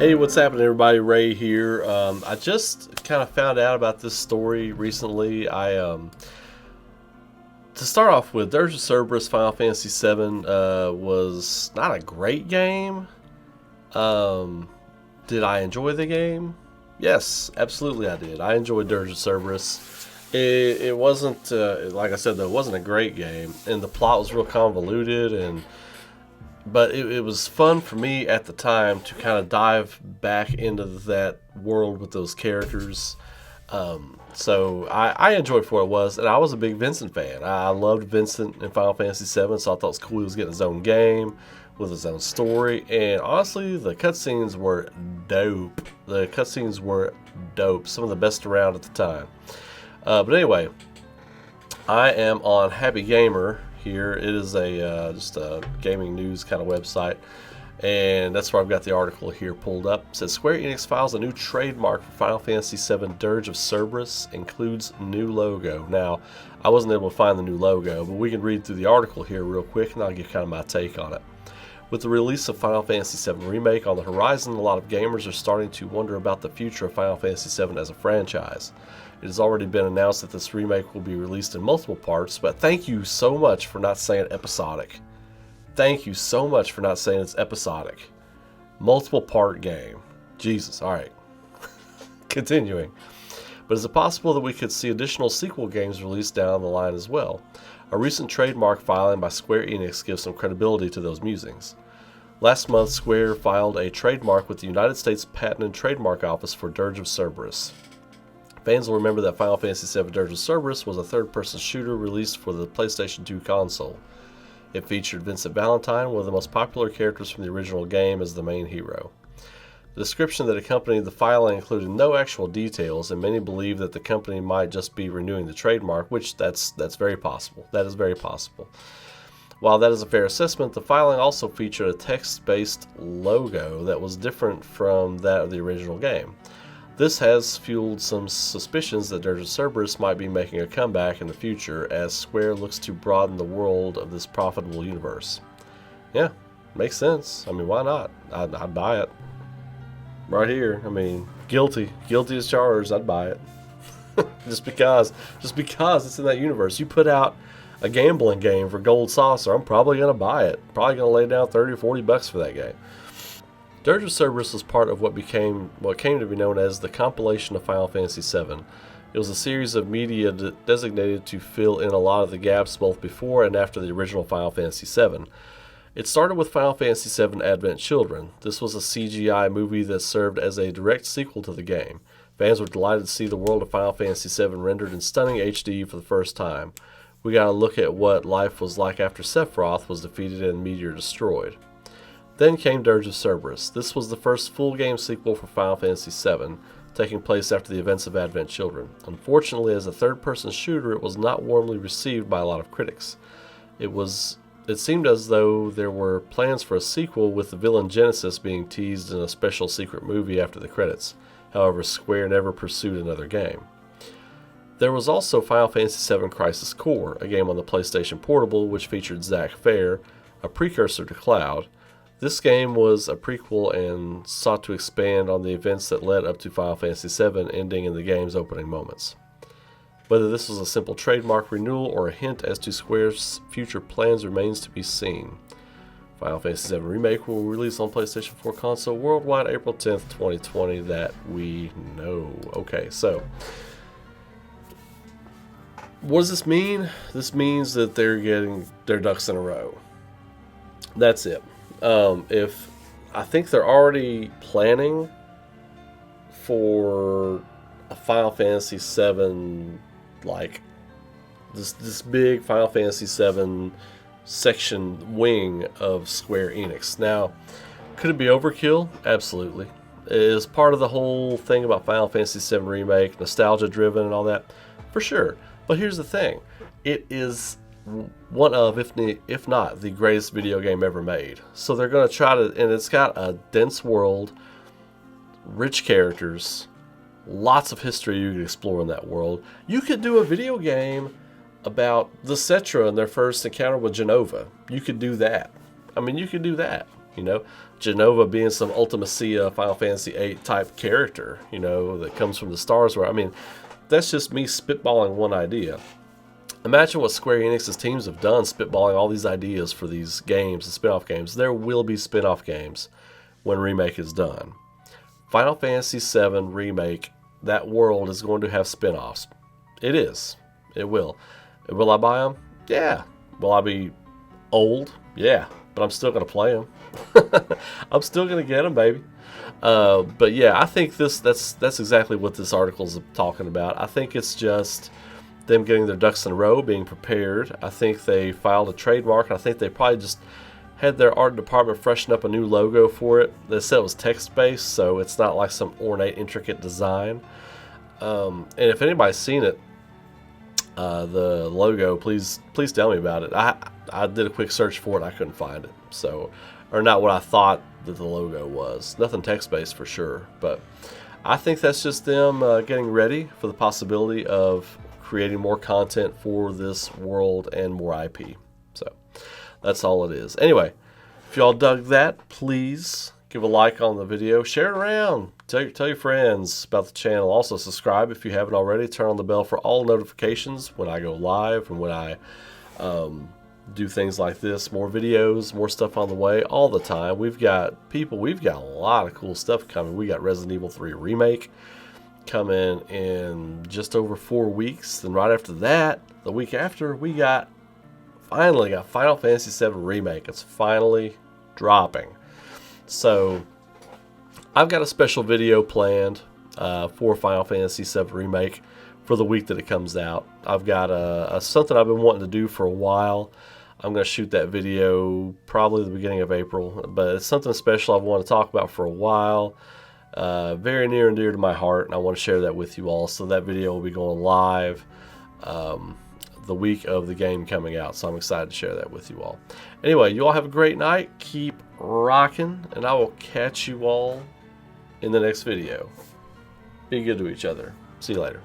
Hey, what's happening, everybody? Ray here. I just kind of found out about this story recently. To start off with, Dirge of Cerberus Final Fantasy VII was not a great game. Did I enjoy the game? Yes, absolutely I did. I enjoyed Dirge of Cerberus. It wasn't, like I said, though, it wasn't a great game, and the plot was real convoluted, but it was fun for me at the time to kind of dive back into that world with those characters. So I enjoyed for what it was, and I was a big Vincent fan. I loved Vincent in Final Fantasy VII, so I thought it was cool he was getting his own game with his own story. And honestly, the cutscenes were dope. Some of the best around at the time. But anyway, I am on Happy Gamer here. It is just a gaming news kind of website, and that's where I've got the article here pulled up. It says Square-Enix files a new trademark for Final Fantasy VII Dirge of Cerberus, includes new logo. Now, I wasn't able to find the new logo, but we can read through the article here real quick, and I'll give kind of my take on it. With the release of Final Fantasy VII Remake on the horizon, a lot of gamers are starting to wonder about the future of Final Fantasy VII as a franchise. It has already been announced that this remake will be released in multiple parts, but thank you so much for not saying episodic. Thank you so much for not saying it's episodic. Multiple part game. Jesus, alright. Continuing. But is it possible that we could see additional sequel games released down the line as well? A recent trademark filing by Square-Enix gives some credibility to those musings. Last month, Square filed a trademark with the United States Patent and Trademark Office for Dirge of Cerberus. Fans will remember that Final Fantasy VII Dirge of Cerberus was a third-person shooter released for the PlayStation 2 console. It featured Vincent Valentine, one of the most popular characters from the original game, as the main hero. The description that accompanied the filing included no actual details, and many believe that the company might just be renewing the trademark, which that's very possible. That is very possible. While that is a fair assessment, the filing also featured a text-based logo that was different from that of the original game. This has fueled some suspicions that Dirge of Cerberus might be making a comeback in the future as Square looks to broaden the world of this profitable universe. Yeah, makes sense. I mean, why not? I'd buy it. Right here. I mean, guilty as charged. I'd buy it. just because it's in that universe. You put out a gambling game for Gold Saucer, I'm probably going to buy it. Probably going to lay down 30 or 40 bucks for that game. Dirge of Cerberus was part of what came to be known as the compilation of Final Fantasy VII. It was a series of media designated to fill in a lot of the gaps both before and after the original Final Fantasy VII. It started with Final Fantasy VII Advent Children. This was a CGI movie that served as a direct sequel to the game. Fans were delighted to see the world of Final Fantasy VII rendered in stunning HD for the first time. We got to look at what life was like after Sephiroth was defeated and Meteor destroyed. Then came Dirge of Cerberus. This was the first full-game sequel for Final Fantasy VII, taking place after the events of Advent Children. Unfortunately, as a third-person shooter, it was not warmly received by a lot of critics. It seemed as though there were plans for a sequel, with the villain Genesis being teased in a special secret movie after the credits. However, Square never pursued another game. There was also Final Fantasy VII Crisis Core, a game on the PlayStation Portable which featured Zack Fair, a precursor to Cloud. This game was a prequel and sought to expand on the events that led up to Final Fantasy VII, ending in the game's opening moments. Whether this was a simple trademark renewal or a hint as to Square's future plans remains to be seen. Final Fantasy VII Remake will release on PlayStation 4 console worldwide April 10th, 2020. That we know. Okay, so what does this mean? This means that they're getting their ducks in a row. That's it. If I think they're already planning for a Final Fantasy VII, like this big Final Fantasy VII section wing of Square-Enix. Now, could it be overkill? Absolutely. It is part of the whole thing about Final Fantasy VII Remake, nostalgia driven and all that, for sure. But here's the thing. It is one of, if not the greatest video game ever made. So they're going to try to, and it's got a dense world, rich characters, lots of history you can explore in that world. You could do a video game about the Cetra and their first encounter with Genova. You could do that. I mean, you could do that. You know, Genova being some Ultimacia Final Fantasy VIII type character, you know, that comes from the stars. Where I mean, that's just me spitballing one idea. Imagine what Square Enix's teams have done, spitballing all these ideas for these games and spin-off games. There will be spin-off games when Remake is done. Final Fantasy VII Remake, that world is going to have spin-offs. It is. It will. Will I buy them? Yeah. Will I be old? Yeah. But I'm still going to play them. I'm still going to get them, baby. But yeah, I think that's exactly what this article is talking about. I think it's just them getting their ducks in a row, being prepared. I think they filed a trademark, and I think they probably just had their art department freshen up a new logo for it. They said it was text-based, so it's not like some ornate, intricate design. And if anybody's seen it, the logo, please tell me about it. I did a quick search for it. I couldn't find it. So, or not what I thought that the logo was. Nothing text-based for sure. But I think that's just them getting ready for the possibility of creating more content for this world and more IP. So that's all it is. Anyway, if y'all dug that, please give a like on the video. Share it around. Tell your friends about the channel. Also subscribe if you haven't already. Turn on the bell for all notifications when I go live and when I do things like this. More videos, more stuff on the way all the time. We've got a lot of cool stuff coming. We got Resident Evil 3 Remake coming in just over 4 weeks. Then right after that, the week after, we finally got Final Fantasy VII Remake. It's finally dropping. So I've got a special video planned for Final Fantasy VII Remake for the week that it comes out. I've got something I've been wanting to do for a while. I'm going to shoot that video probably the beginning of April, but it's something special I've wanted to talk about for a while. Very near and dear to my heart, and I want to share that with you all. So that video will be going live the week of the game coming out, so I'm excited to share that with you all. Anyway, you all have a great night. Keep rocking, and I will catch you all in the next video. Be good to each other. See you later.